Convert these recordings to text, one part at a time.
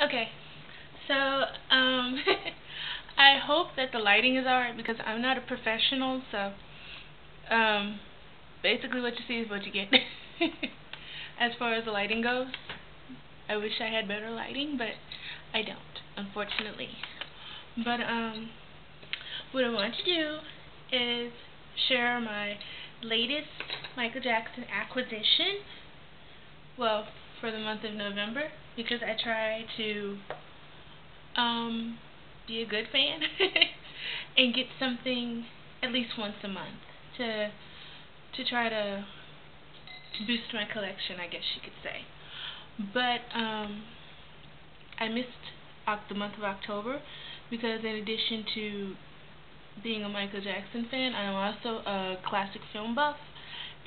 Okay, so I hope that the lighting is alright because I'm not a professional, so basically what you see is what you get. As far as the lighting goes, I wish I had better lighting, but I don't, unfortunately. But what I want to do is share my latest Michael Jackson acquisition, well, for the month of November, because I try to be a good fan and get something at least once a month to try to boost my collection, I guess you could say. But I missed the month of October because in addition to being a Michael Jackson fan, I am also a classic film buff,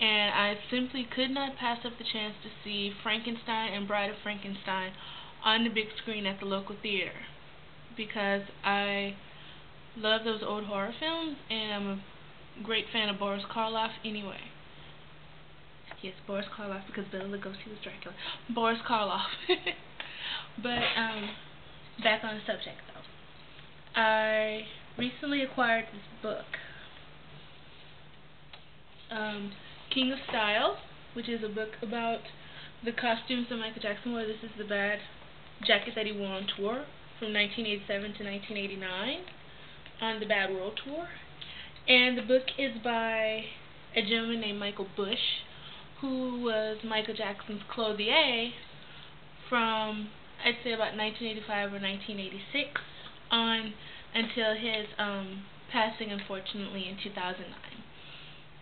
and I simply could not pass up the chance to see Frankenstein and Bride of Frankenstein on the big screen at the local theater, because I love those old horror films, and I'm a great fan of Boris Karloff anyway. Yes, Boris Karloff, because Bela Lugosi was Dracula. Boris Karloff. But back on the subject though. I recently acquired this book, King of Style, which is a book about the costumes that Michael Jackson wore. This is the bad jacket that he wore on tour from 1987 to 1989 on the Bad World Tour. And the book is by a gentleman named Michael Bush, who was Michael Jackson's clothier from, I'd say, about 1985 or 1986 on until his passing, unfortunately, in 2009,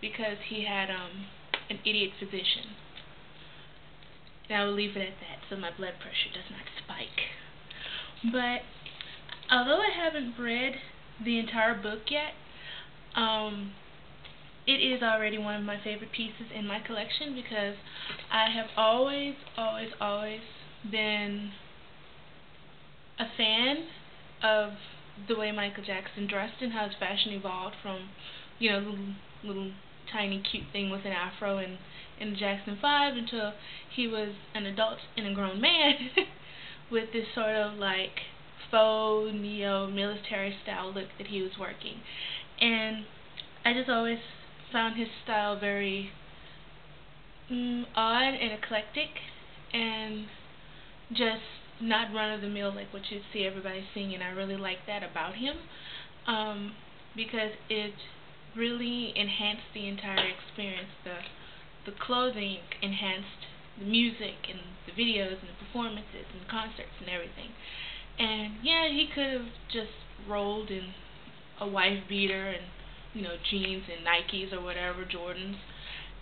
because he had an idiot physician. And I will leave it at that so my blood pressure does not spike. But although I haven't read the entire book yet, it is already one of my favorite pieces in my collection, because I have always been a fan of the way Michael Jackson dressed and how his fashion evolved from, you know, little tiny cute thing with an afro in the Jackson 5 until he was an adult and a grown man with this sort of like faux neo-military style look that he was working. And I just always found his style very odd and eclectic, and just not run-of-the-mill like what you see everybody singing. I really like that about him, because it really enhanced the entire experience. The clothing enhanced the music and the videos and the performances and the concerts and everything. And yeah, he could have just rolled in a wife beater and, you know, jeans and Nikes or whatever, Jordans.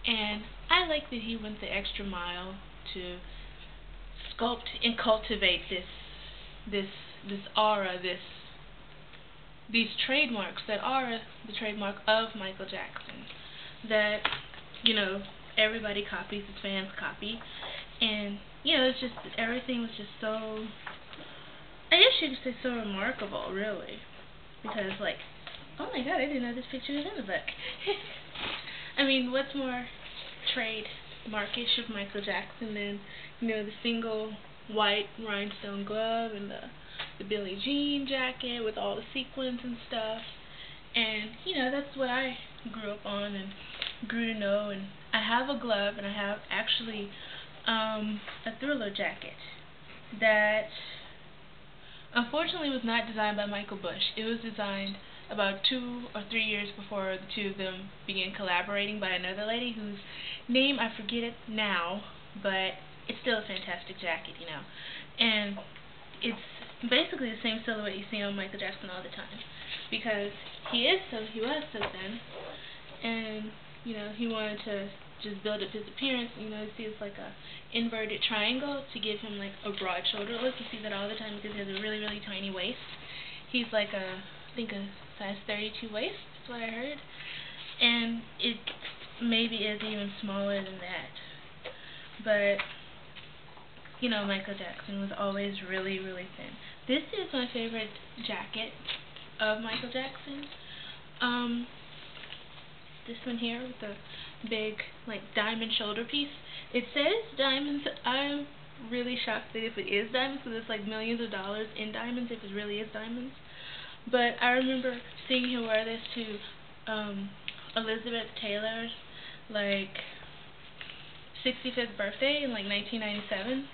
And I like that he went the extra mile to sculpt and cultivate this aura, these trademarks that are the trademark of Michael Jackson, that, you know, everybody copies, his fans copy. And, you know, it's just, everything was just so, I guess you could say, so remarkable, really. Because, like, oh my god, I didn't know this picture was in the book. I mean, what's more trademarkish of Michael Jackson than, you know, the single white rhinestone glove and the Billie Jean jacket with all the sequins and stuff. And, you know, that's what I grew up on and grew to know. And I have a glove, and I have actually a Thriller jacket that unfortunately was not designed by Michael Bush. It was designed about 2 or 3 years before the two of them began collaborating, by another lady whose name I forget it now, but it's still a fantastic jacket, you know. And it's basically the same silhouette you see on Michael Jackson all the time, because he was so thin, and, you know, he wanted to just build up his appearance. You know, you see it's like a inverted triangle to give him like a broad shoulder look. You see that all the time because he has a really, really tiny waist. He's like I think a size 32 waist, that's what I heard. And it maybe is even smaller than that. But, you know, Michael Jackson was always really, really thin. This is my favorite jacket of Michael Jackson. This one here with the big, like, diamond shoulder piece. It says diamonds. I'm really shocked that if it is diamonds, because it's like millions of dollars in diamonds if it really is diamonds. But I remember seeing him wear this to Elizabeth Taylor's like 65th birthday in like 1997,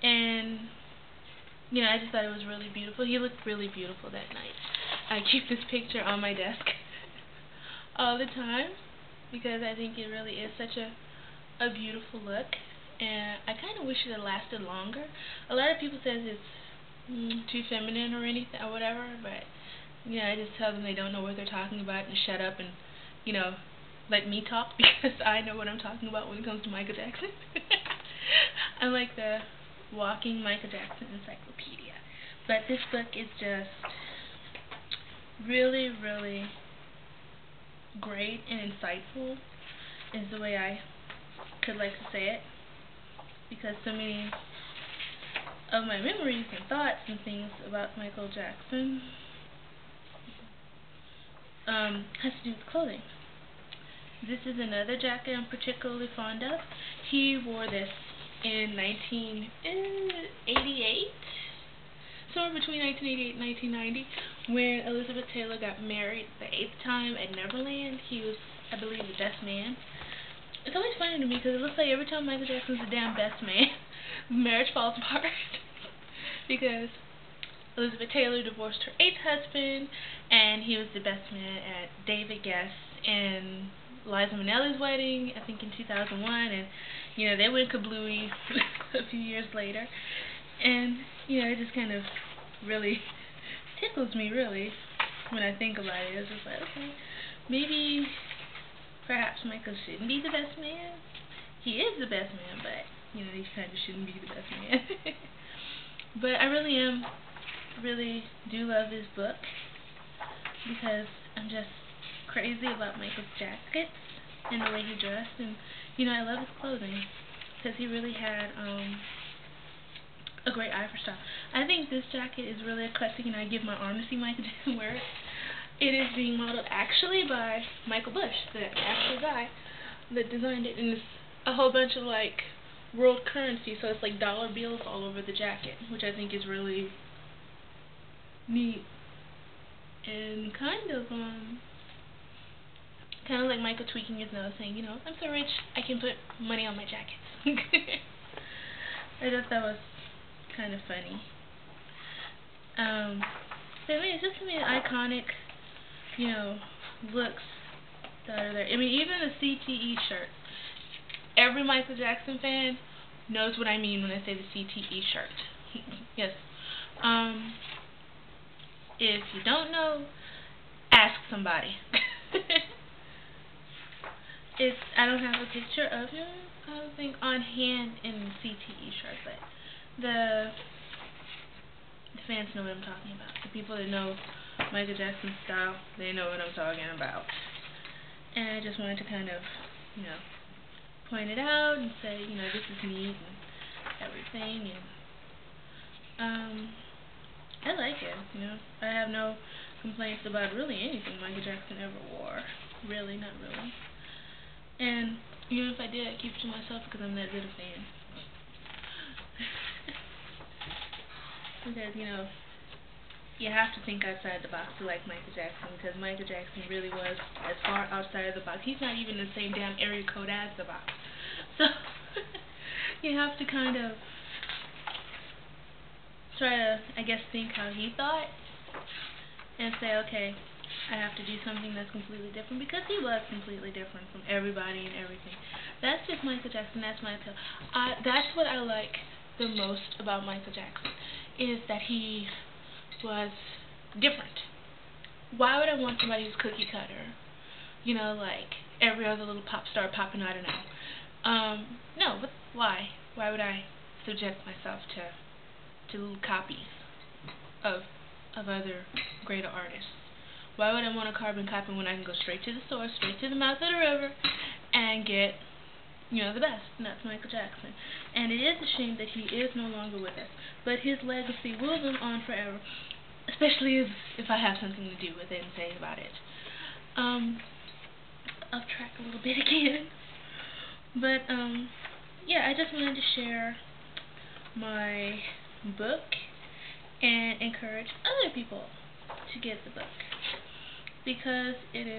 and I just thought it was really beautiful. He looked really beautiful that night. I keep this picture on my desk all the time because I think it really is such a beautiful look, and I kind of wish it had lasted longer. A lot of people says it's too feminine or anything or whatever, but I just tell them they don't know what they're talking about and shut up and let me talk because I know what I'm talking about when it comes to Michael Jackson. I'm like the walking Michael Jackson encyclopedia. But this book is just really, really great and insightful is the way I could like to say it, because so many of my memories and thoughts and things about Michael Jackson has to do with clothing. This is another jacket I'm particularly fond of. He wore this in 1988, somewhere between 1988 and 1990, when Elizabeth Taylor got married the 8th time at Neverland. He was, I believe, the best man. It's always funny to me because it looks like every time Michael Jackson's the damn best man, marriage falls apart. Because Elizabeth Taylor divorced her 8th husband, and he was the best man at David Guest and Liza Minnelli's wedding, I think in 2001, and they went kablooey a few years later, and it just kind of really tickles me really when I think about it. It's just like, okay, maybe perhaps Michael shouldn't be the best man. He is the best man, but he kind of shouldn't be the best man. But I really do love this book because I'm just crazy about Michael's jackets and the way he dressed, and I love his clothing because he really had a great eye for style. I think this jacket is really eclectic, and I give my arm to see Michael Jackson wear it. It is being modeled actually by Michael Bush, the actual guy that designed it, and it's a whole bunch of like world currency, so it's like dollar bills all over the jacket, which I think is really neat and kind of like Michael tweaking his nose, saying, I'm so rich, I can put money on my jackets. I thought that was kind of funny. But I mean, it's just iconic, looks that are there. I mean, even the CTE shirt. Every Michael Jackson fan knows what I mean when I say the CTE shirt. Yes. If you don't know, ask somebody. I don't have a picture of him, I don't think, on hand in the CTE shirt, but the fans know what I'm talking about. The people that know Michael Jackson's style, they know what I'm talking about. And I just wanted to kind of, point it out and say, this is neat and everything, and I like it, I have no complaints about really anything Michael Jackson ever wore. Really, not really. And even if I did, I'd keep it to myself because I'm that good a fan. Because, you have to think outside the box to like Michael Jackson, because Michael Jackson really was as far outside of the box. He's not even in the same damn area code as the box. So, you have to kind of try to, I guess, think how he thought and say, okay, I have to do something that's completely different, because he was completely different from everybody and everything. That's just Michael Jackson. That's my appeal. That's what I like the most about Michael Jackson, is that he was different. Why would I want somebody who's cookie cutter? Like every other little pop star popping out now. No, but why? Why would I subject myself to little copies of other greater artists? Why would I want a carbon copy when I can go straight to the source, straight to the mouth of the river, and get, the best? And that's Michael Jackson. And it is a shame that he is no longer with us, but his legacy will live on forever, especially if I have something to do with it and say about it. Off track a little bit again. But, yeah, I just wanted to share my book and encourage other people to get the book because it is